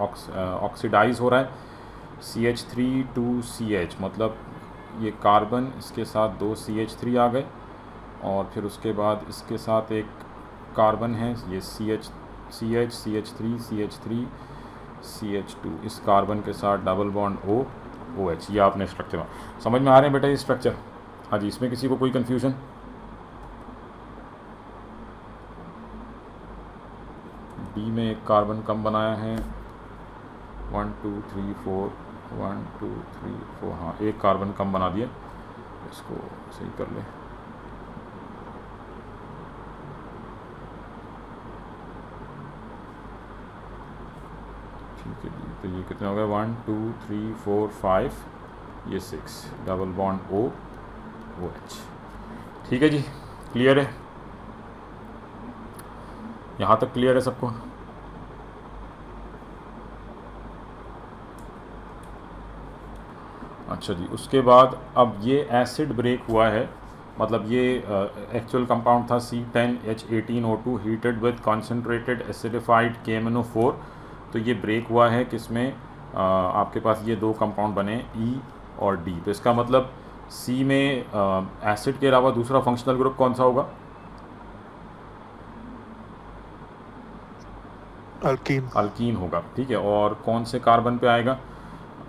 Speaker 1: ऑक्सीडाइज हो रहा है, CH3 to CH, मतलब ये कार्बन इसके साथ 2 CH3 आ गए और फिर उसके बाद इसके साथ एक कार्बन है, ये CH3 CH2, इस कार्बन के साथ डबल बॉन्ड OH. ये आपने स्ट्रक्चर समझ में आ रहे हैं बेटा ये स्ट्रक्चर? हाँ जी, इसमें किसी को कोई कन्फ्यूजन? B में एक कार्बन कम बनाया है, 1 2 3 4, 1 2 3 4, हाँ एक कार्बन कम बना दिया, इसको सही कर ले. ठीक है जी, तो ये कितने हो गए? 1 2 3 4 5, ये 6 डबल बॉन्ड OH. ठीक है जी, क्लियर है? यहाँ तक क्लियर है सबको? अच्छा जी, उसके बाद अब ये एसिड ब्रेक हुआ है, मतलब ये एक्चुअल कंपाउंड था C10H18O2 heated with concentrated acidified KMnO4। तो ये ब्रेक हुआ है किसमें, आपके पास ये दो कंपाउंड बने E और D। तो इसका मतलब C में एसिड के अलावा दूसरा फंक्शनल ग्रुप कौन सा होगा?
Speaker 2: अल्कीन।
Speaker 1: अल्कीन होगा, ठीक है। और कौन से कार्बन पे आएगा?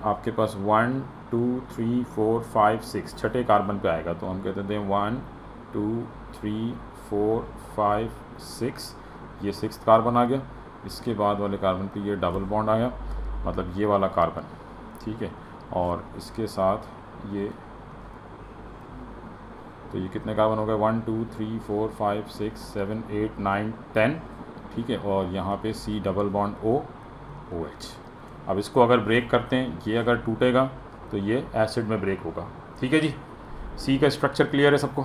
Speaker 1: आपके पास 1 2 3 4 5 6 छठे कार्बन पे आएगा। तो हम कहते हैं 1 2 3 4 5 6, ये सिक्स कार्बन आ गया। इसके बाद वाले कार्बन पे ये डबल बॉन्ड आया, मतलब ये वाला कार्बन, ठीक है। और इसके साथ ये, तो ये कितने कार्बन हो गए? 1 2 3 4 5 6 7 8 9 10, ठीक है। और यहाँ पे C डबल बॉन्ड OH। अब इसको अगर ब्रेक करते हैं, ये अगर टूटेगा तो ये एसिड में ब्रेक होगा, ठीक है जी। C का स्ट्रक्चर क्लियर है सबको?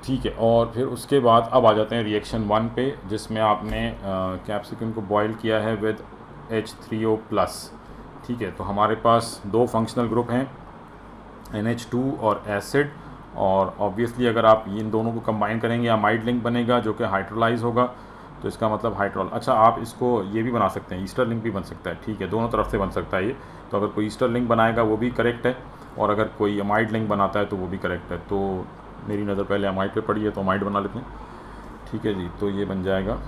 Speaker 1: ठीक है। और फिर उसके बाद अब आ जाते हैं रिएक्शन 1 पे, जिसमें आपने कैप्सिकम को बॉईल किया है विद H3O+, ठीक है। तो हमारे पास दो फंक्शनल ग्रुप हैं, NH2 और एसिड। और ऑब्वियसली अगर आप इन दोनों को कंबाइन करेंगे अमाइड लिंक बनेगा जो कि हाइड्रोलाइज होगा। तो इसका मतलब हाइड्रोल, अच्छा आप इसको ये भी बना सकते हैं, ईस्टर लिंक भी बन सकता है, ठीक है। दोनों तरफ से बन सकता है ये। तो अगर कोई ईस्टर लिंक बनाएगा वो भी करेक्ट है, और अगर कोई अमाइड लिंक बनाता है तो वो भी करेक्ट है। तो मेरी नज़र पहले अमाइड पे पड़ी है तो अमाइड बना लेते हैं, ठीक है जी। तो ये बन जाएगा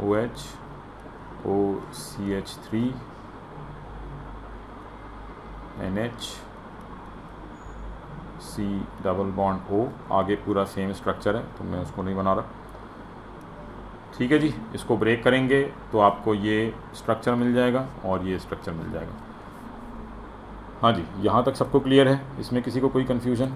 Speaker 1: OH OCH3 NH C double bond O। आगे पूरा सेम स्ट्रक्चर है तो मैं उसको नहीं बना रहा, ठीक है जी। इसको ब्रेक करेंगे तो आपको ये स्ट्रक्चर मिल जाएगा और ये स्ट्रक्चर मिल जाएगा। हाँ जी, यहाँ तक सबको क्लियर है? इसमें किसी को कोई कन्फ्यूज़न?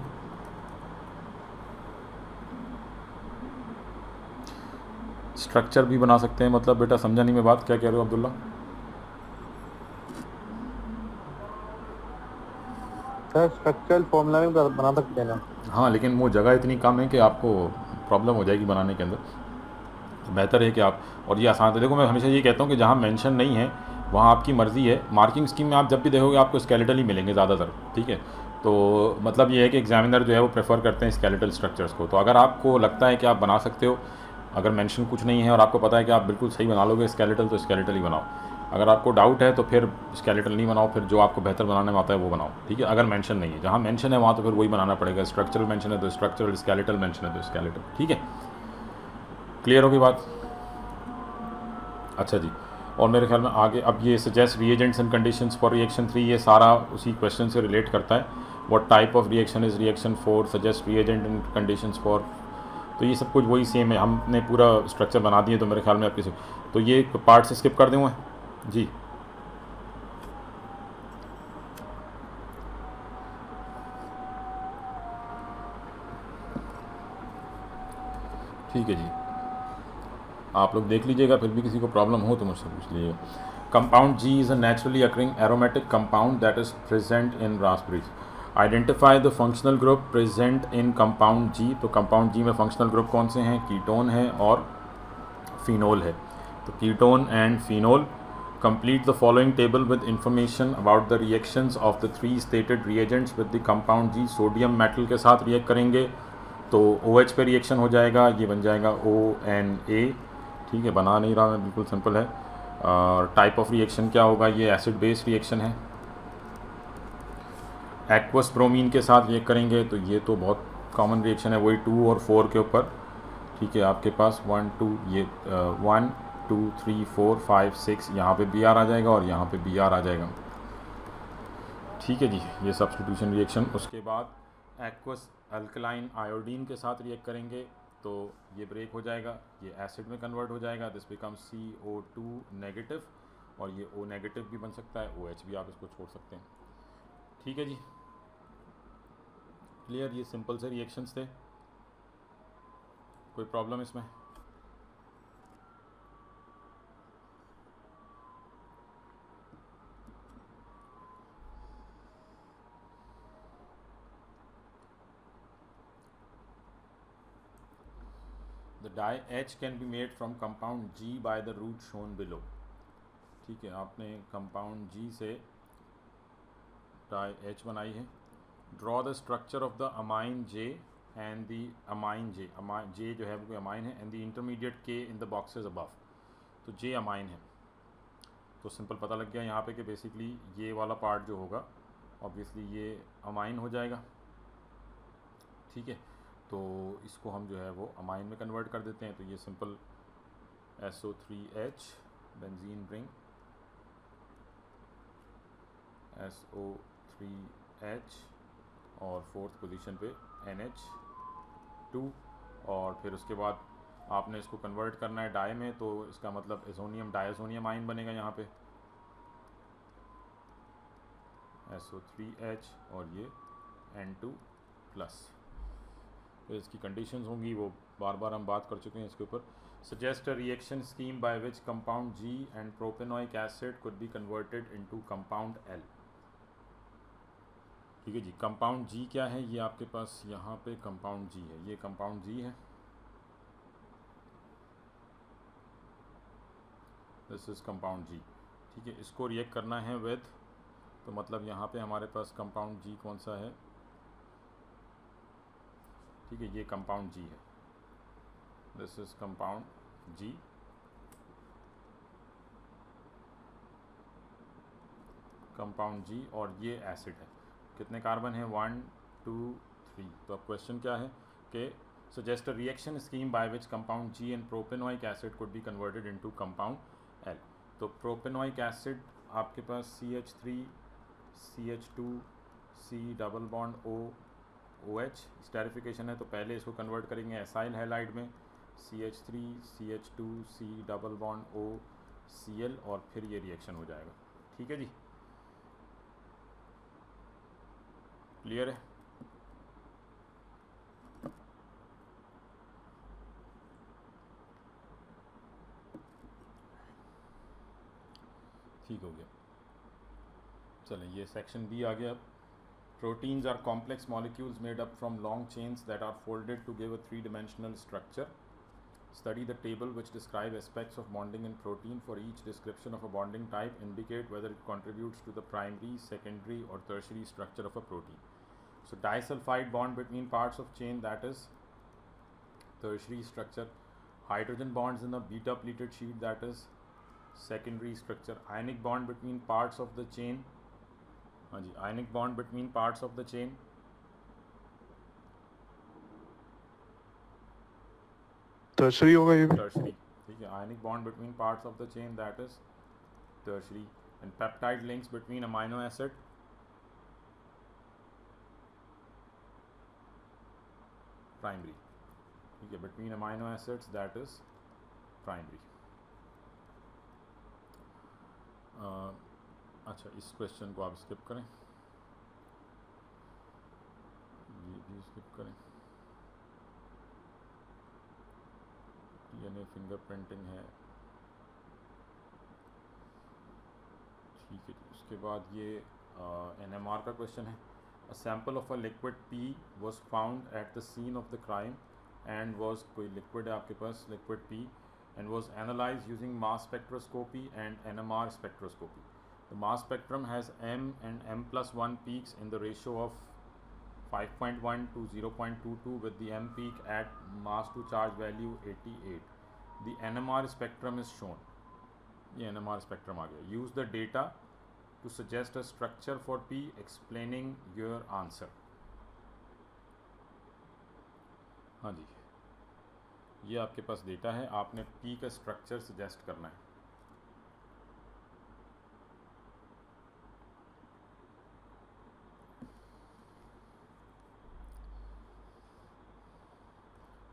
Speaker 1: स्ट्रक्चर भी बना सकते हैं, मतलब बेटा समझा नहीं मैं बात, क्या कह रहे हो अब्दुल्ला?
Speaker 3: सर स्ट्रक्चरल फॉर्मूला भी बना सकते हैं ना?
Speaker 1: हाँ, लेकिन वो जगह इतनी कम है कि आपको प्रॉब्लम हो जाएगी बनाने के अंदर। तो बेहतर है कि आप, और ये आसान है। देखो मैं हमेशा ये कहता हूँ कि जहाँ मेंशन नहीं है वहाँ आपकी मर्ज़ी है। मार्किंग स्कीम में आप जब भी देखोगे आपको स्केलेटल ही मिलेंगे ज़्यादातर, ठीक है। तो मतलब ये है कि एग्जामिनर जो है वो प्रेफर करते हैं स्केलेटल स्ट्रक्चर्स को। तो अगर आपको लगता है कि आप बना सकते हो, अगर मेंशन कुछ नहीं है और आपको पता है कि आप बिल्कुल सही बना लोगे स्केलेटल, तो स्केलेटल ही बनाओ। अगर आपको डाउट है तो फिर स्केलेटल नहीं बनाओ, फिर जो आपको बेहतर बनाने में आता है वो बनाओ, ठीक है। अगर मेंशन नहीं है, जहाँ मेंशन है वहाँ तो फिर वही बनाना पड़ेगा। स्ट्रक्चरल मेंशन है तो स्ट्रक्चरल, स्केलेटल मेंशन है तो स्केलेटल, ठीक है। क्लियर होगी बात? अच्छा जी। और मेरे ख्याल में आगे अब ये suggest reagents and conditions for reaction 3, ये सारा उसी क्वेश्चन से रिलेट करता है। What type of reaction is reaction 4, suggest reagent and conditions for. तो ये सब कुछ वही सेम है, हमने पूरा स्ट्रक्चर बना दिए। तो मेरे ख्याल में आप किसी, तो ये पार्ट से स्किप कर दूँ जी। ठीक है जी, आप लोग देख लीजिएगा, फिर भी किसी को प्रॉब्लम हो तो मुझसे पूछ लीजिएगा। Compound G is a naturally occurring aromatic compound that is present in raspberries. Identify the functional group present in compound G. तो कंपाउंड जी में फंक्शनल ग्रुप कौन से हैं? कीटोन है और फिनोल है। तो ketone and phenol. Complete the following table with information about the reactions of the 3 stated reagents with the compound जी। सोडियम मेटल के साथ रिएक्ट करेंगे तो OH पे रिएक्शन हो जाएगा, ये बन जाएगा ONA, ठीक है। बना नहीं रहा मैं, बिल्कुल सिंपल है। टाइप ऑफ रिएक्शन क्या होगा? ये एसिड बेस रिएक्शन है। एक्वस ब्रोमीन के साथ रिएक्ट करेंगे तो ये तो बहुत कॉमन रिएक्शन है, वही 2 और 4 के ऊपर, ठीक है। आपके पास 1 2, ये 1 2 3 4 5 6, यहाँ पे Br आ जाएगा और यहाँ पे Br आ जाएगा, ठीक है जी। ये सब्स्टिट्यूशन रिएक्शन। उसके बाद एक्वस अल्कलाइन आयोडीन के साथ रिएक्ट करेंगे तो ये ब्रेक हो जाएगा, ये एसिड में कन्वर्ट हो जाएगा, दिस बिकम CO2 नेगेटिव, और ये O नेगेटिव भी बन सकता है, OH भी आप इसको छोड़ सकते हैं, ठीक है जी। क्लियर? ये सिंपल से रिएक्शंस थे, कोई प्रॉब्लम इसमें? The dye H can be made from compound G by the route shown below. ठीक है, आपने कंपाउंड G से डाई H बनाई है। Draw the structure of the amine J and the amine J, amine J जो है वो अमाइन है, and the intermediate K in the boxes above. तो J अमाइन है, तो सिंपल पता लग गया यहाँ पे कि बेसिकली ये वाला पार्ट जो होगा ऑब्वियसली ये अमाइन हो जाएगा। ठीक है, तो इसको हम जो है वो अमाइन में कन्वर्ट कर देते हैं। तो ये simple SO3H benzene ring, SO3H और फोर्थ पोजीशन पे NH2, और फिर उसके बाद आपने इसको कन्वर्ट करना है डाई में, तो इसका मतलब एजोनियम डायजोनियम आयन बनेगा यहाँ पे SO3H और ये N2 प्लस। तो इसकी कंडीशंस होंगी वो बार बार हम बात कर चुके हैं इसके ऊपर। Suggest a reaction scheme by which compound G and propanoic acid could be converted into compound L। ठीक है जी, कंपाउंड G क्या है, ये आपके पास यहाँ पे कंपाउंड G है, ये कंपाउंड G है, दिस इज़ कंपाउंड G। ठीक है, इसको रिएक्ट करना है विद, तो मतलब यहाँ पे हमारे पास कंपाउंड G कौन सा है, ठीक है, ये कंपाउंड G है, this is compound G। Compound G और ये एसिड है, कितने कार्बन है, 1 2 3। तो अब क्वेश्चन क्या है कि suggest a reaction scheme by which compound G and propanoic acid could be converted into compound L। तो प्रोपेनोइक एसिड आपके पास CH3 CH2 C double bond O OH esterification है, तो पहले इसको कन्वर्ट करेंगे एसाइल हैलाइड में, CH3 CH2 C double bond O Cl, और फिर ये रिएक्शन हो जाएगा। ठीक है जी, क्लियर है। ठीक हो गया, चलें ये सेक्शन बी आ गया। Proteins are complex molecules made up from long chains that are folded to give a 3-dimensional structure. Study the table which describe aspects of bonding in protein. For each description of a bonding type, indicate whether it contributes to the primary, secondary or tertiary structure of a protein. So disulfide bond between parts of chain, that is tertiary structure. Hydrogen bonds in a beta pleated sheet, that is secondary structure. Ionic bond between parts of the chain, हाँ जी, ionic bond between parts of the chain,
Speaker 2: tertiary होगा ये भी।
Speaker 1: tertiary। ठीक है, ionic bond between parts of the chain, that is tertiary। and peptide links between amino acid, primary। ठीक है, between amino acids, that is primary। अच्छा, इस क्वेश्चन को आप स्किप करें, ये भी स्किप करें। DNA फिंगरप्रिंटिंग है, ठीक है। उसके बाद ये NMR का क्वेश्चन है। A sample of a liquid P was found at the scene of the crime and was, कोई लिक्विड है आपके पास liquid P, and was analyzed using mass spectroscopy and NMR spectroscopy. The mass spectrum has M and M+1 peaks in the ratio of 5.1 to 0.22 with the M peak at mass to charge value 88. The NMR spectrum is shown. ये NMR spectrum आ गया. Use the data to suggest a structure for P, explaining your answer. हाँ जी, ये आपके पास डेटा है, आपने P का स्ट्रक्चर सजेस्ट करना है।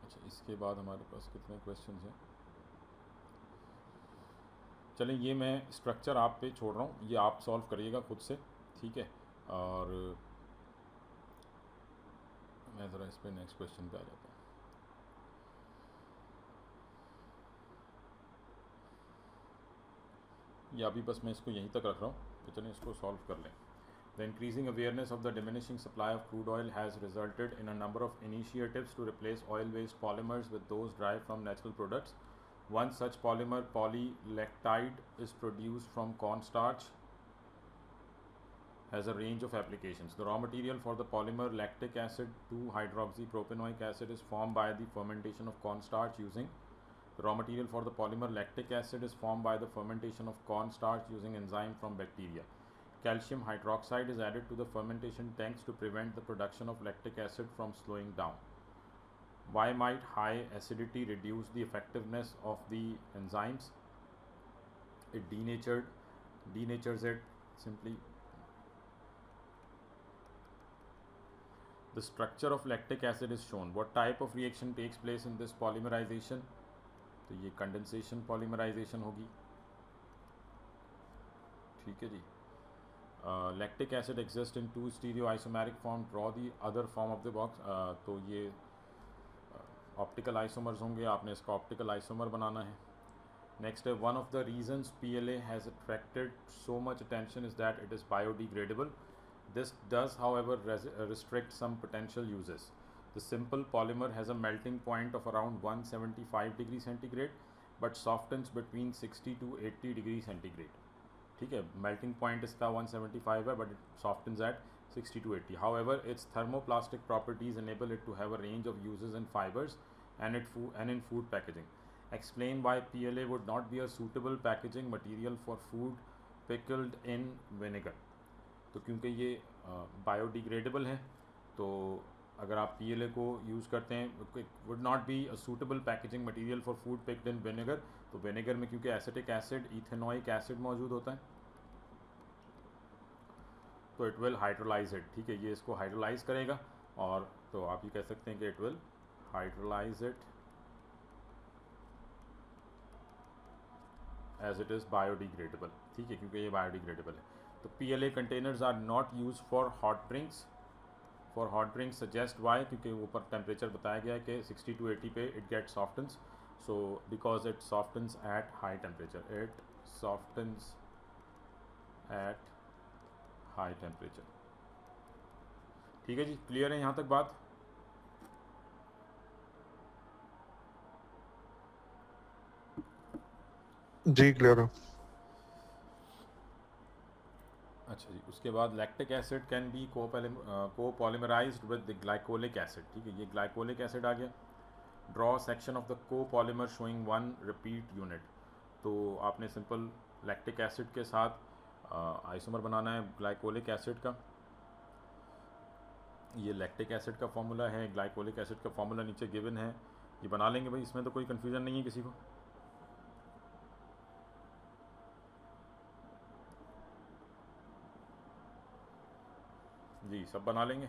Speaker 1: अच्छा, इसके बाद हमारे पास कितने क्वेश्चंस हैं, चलें ये मैं स्ट्रक्चर आप पे छोड़ रहा हूँ, ये आप सॉल्व करिएगा खुद से, ठीक है। और मैं ज़रा इस पर नेक्स्ट क्वेश्चन पे आ जाता हूँ। या अभी बस मैं इसको यहीं तक रख रहा हूँ, तो चलें इसको सॉल्व कर लें। The increasing awareness of the diminishing supply of crude oil has resulted in a number of initiatives to replace oil-based polymers with those derived from natural products. One such polymer, polylactide, is produced from cornstarch, has a range of applications. The raw material for the polymer lactic acid 2-hydroxypropanoic acid is formed by the fermentation of cornstarch using the raw material for the polymer lactic acid is formed by the fermentation of cornstarch using enzyme from bacteria. Calcium hydroxide is added to the fermentation tanks to prevent the production of lactic acid from slowing down. Why might high acidity reduce the effectiveness of the enzymes? It denatures it simply. The structure of lactic acid is shown. What type of reaction takes place in this polymerization? तो ये कंडेंसेशन पॉलीमराइजेशन होगी, ठीक है जी. Lactic acid exist in 2 stereo isomeric form. Draw the other form of the box. तो ये ऑप्टिकल आइसोमर्स होंगे, आपने इसका ऑप्टिकल आइसोमर बनाना है. नेक्स्ट है, one of the reasons PLA has attracted so much attention is that it is biodegradable. This does, however, restrict some potential uses. The simple polymer has a melting point of around 175 degree centigrade, but softens between 60 to 80 degree centigrade. ठीक है, melting point इसका 175 है, but it softens at 60 to 80. However, its thermoplastic properties enable it to have a range of uses in fibers and in food packaging. Explain why PLA would not be a suitable packaging material for food pickled in vinegar. तो क्योंकि ये बायोडिग्रेडेबल है, तो अगर आप PLA को यूज़ करते हैं, would not be a suitable packaging material for food picked in vinegar. तो विनेगर में क्योंकि एसिटिक एसिड, इथेनोइक एसिड मौजूद होता है, तो इट विल हाइड्रोलाइज इट. ठीक है, ये इसको हाइड्रोलाइज करेगा, और तो आप ये कह सकते हैं कि it will hydrolyse it as it is biodegradable. ठीक है, क्योंकि ये बायोडिग्रेडेबल है. तो PLA containers are not use for hot drinks. For hot drinks suggest why, क्योंकि ऊपर टेम्परेचर बताया गया है कि 60 to 80 पे it get softens. So because it softens at high temperature, it softens at high temperature. ठीक है जी, क्लियर है यहाँ तक बात?
Speaker 2: जी क्लियर है.
Speaker 1: अच्छा जी, उसके बाद lactic acid can be copolymerised with the glycolic acid. ठीक है, ये ग्लाइकोलिक एसिड आ गया. Draw section of the copolymer showing 1 repeat unit. तो आपने सिंपल लैक्टिक एसिड के साथ आइसोमर बनाना है ग्लाइकोलिक एसिड का. ये लैक्टिक एसिड का फॉर्मूला है, ग्लाइकोलिक एसिड का फॉर्मूला नीचे गिवन है, ये बना लेंगे भाई, इसमें तो कोई कन्फ्यूज़न नहीं है किसी को. जी सब बना लेंगे.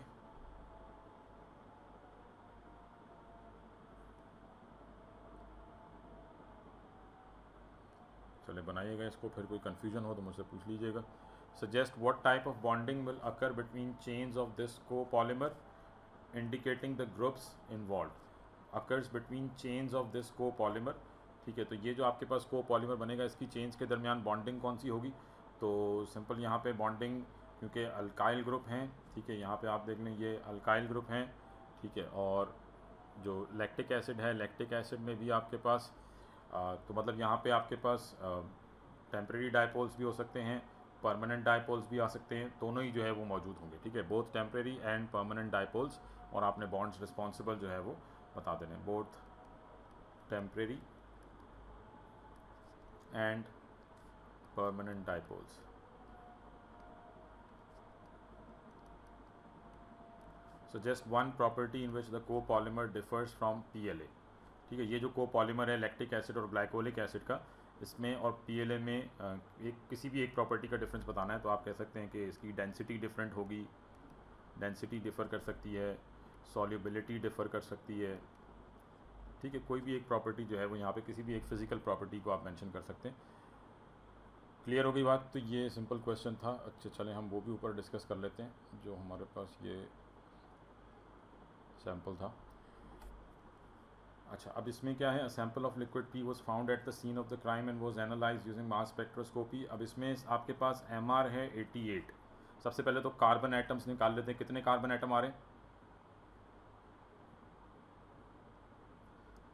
Speaker 1: चले बनाइएगा इसको, फिर कोई कन्फ्यूजन हो तो मुझसे पूछ लीजिएगा. Suggest what type of bonding will occur between chains of this copolymer indicating the groups involve. Occurs between chains of this copolymer. ठीक है, तो ये जो आपके पास कोपॉलीमर बनेगा, इसकी चेन्स के दरमियान बॉन्डिंग कौन सी होगी? तो सिंपल यहाँ पे बॉन्डिंग, क्योंकि अल्काइल ग्रुप हैं, ठीक है, यहाँ पे आप देख लें ये अल्काइल ग्रुप हैं. ठीक है, और जो लैक्टिक एसिड है, लैक्टिक एसिड में भी आपके पास तो मतलब यहाँ पे आपके पास टेम्परेरी डायपोल्स भी हो सकते हैं, परमानेंट डायपोल्स भी आ सकते हैं, दोनों ही जो है वो मौजूद होंगे. ठीक है, both temporary and permanent dipoles, और आपने बॉन्ड्स रिस्पॉन्सिबल जो है वो बता देने, both temporary and permanent dipoles. Suggest one property in which the copolymer differs from PLA. ठीक है, ये जो कोपॉलीमर है लैक्टिक एसिड और ग्लाइकोलिक एसिड का, इसमें और PLA में एक किसी भी एक प्रॉपर्टी का डिफरेंस बताना है, तो आप कह सकते हैं कि इसकी डेंसिटी डिफरेंट होगी, डेंसिटी डिफ़र कर सकती है, सॉल्युबिलिटी डिफ़र कर सकती है. ठीक है, कोई भी एक प्रॉपर्टी जो है वो यहाँ पे किसी भी एक फिज़िकल प्रॉपर्टी को आप मेंशन कर सकते हैं. क्लियर हो गई बात? तो ये सिंपल क्वेश्चन था. अच्छा चलें हम वो भी ऊपर डिस्कस कर लेते हैं, जो हमारे पास ये सैम्पल था. अच्छा, अब इसमें क्या है, sample of liquid P was found at the scene of the crime and was analysed using mass spectroscopy. अब इसमें आपके पास MR है 88. सबसे पहले तो कार्बन एटम्स निकाल लेते हैं, कितने कार्बन एटम आ रहे हैं।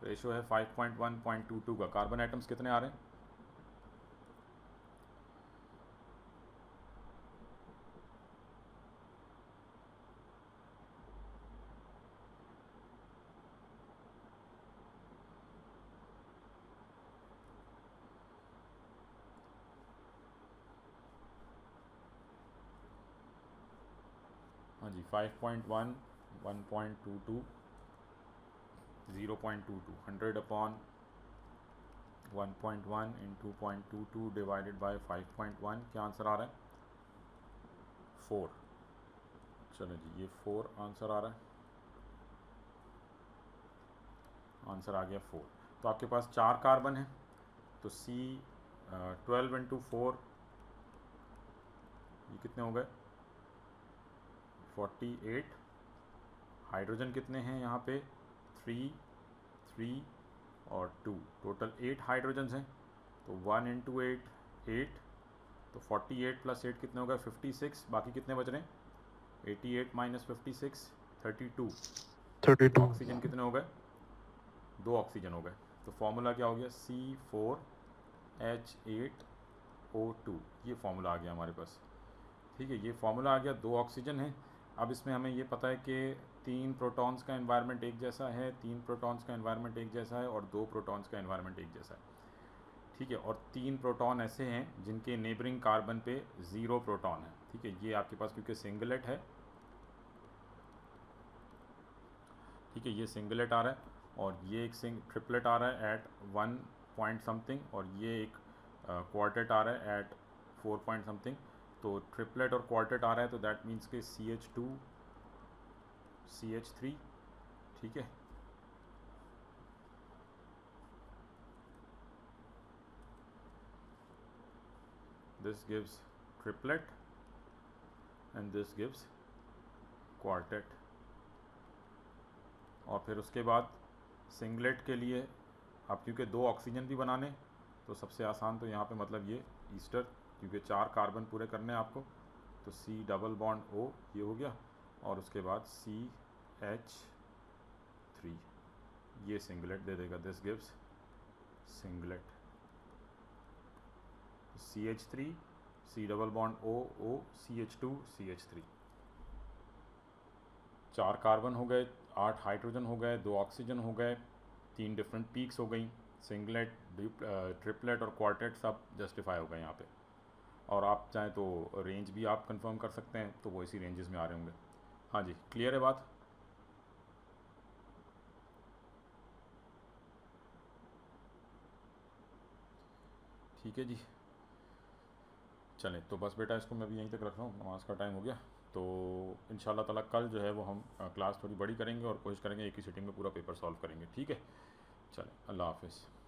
Speaker 1: रेशो है 5.1.22 का, कार्बन एटम्स कितने आ रहे हैं। हाँ जी 5.1 1.22 0.22 100 अपॉन 1.1 इंटू 0.22 डिवाइडेड बाय 5.1, क्या आंसर आ रहा है 4। चलो जी ये 4 आंसर आ रहा है, आंसर आ गया 4। तो आपके पास 4 कार्बन है, तो C 12 इंटू 4 ये कितने हो गए 48। हाइड्रोजन कितने हैं यहाँ पे 3 3 और 2, टोटल 8 हाइड्रोजन्स हैं। तो 1 इंटू 8 8, तो 48 प्लस 8 कितने हो गए 56। बाकी कितने बच रहे हैं 88 माइनस 56 32। ऑक्सीजन कितने हो गए 2 ऑक्सीजन हो गए। तो फॉर्मूला क्या हो गया C4H8O2, ये फॉर्मूला आ गया हमारे पास। ठीक है, ये फॉर्मूला आ गया, 2 ऑक्सीजन है। अब इसमें हमें ये पता है कि 3 प्रोटॉन्स का एनवायरनमेंट एक जैसा है, 3 प्रोटॉन्स का एनवायरनमेंट एक जैसा है और 2 प्रोटॉन्स का एनवायरनमेंट एक जैसा है। ठीक है, और 3 प्रोटॉन ऐसे हैं जिनके नेबरिंग कार्बन पे 0 प्रोटॉन है। ठीक है, ये आपके पास क्योंकि सिंगलेट है, ठीक है ये सिंगलेट आ रहा है, और ये एक ट्रिपलेट आ रहा है एट 1 पॉइंट समथिंग, और ये एक क्वार्टेट आ रहा है एट 4 पॉइंट समथिंग। तो ट्रिपलेट और क्वार्टेट आ रहा है, तो दैट मीन्स के CH2 CH3। ठीक है, this gives triplet and this gives quartet। और फिर उसके बाद सिंगलेट के लिए अब क्योंकि 2 ऑक्सीजन भी बनाने, तो सबसे आसान तो यहाँ पे मतलब ये ईस्टर, क्योंकि 4 कार्बन पूरे करने हैं आपको, तो C डबल बॉन्ड O ये हो गया, और उसके बाद CH3 ये सिंगलेट दे देगा, this gives singlet. CH3 C double bond O O CH2 CH3, 4 carbon हो गए, 8 हाइड्रोजन हो गए, 2 ऑक्सीजन हो गए, 3 डिफरेंट पीक्स हो गई, सिंगलेट ट्रिपलेट और क्वार्टेट सब जस्टिफाई हो गए यहाँ पे। और आप चाहें तो रेंज भी आप कंफर्म कर सकते हैं, तो वो इसी रेंजेस में आ रहे होंगे। हाँ जी, क्लियर है बात। ठीक है जी, चलें तो बस बेटा इसको मैं भी यहीं तक रख रहा हूँ, नमाज़ का टाइम हो गया। तो इंशाल्लाह ताला कल जो है वो हम क्लास थोड़ी बड़ी करेंगे और कोशिश करेंगे एक ही सिटिंग में पूरा पेपर सॉल्व करेंगे। ठीक है, चलें, अल्लाह हाफिज़।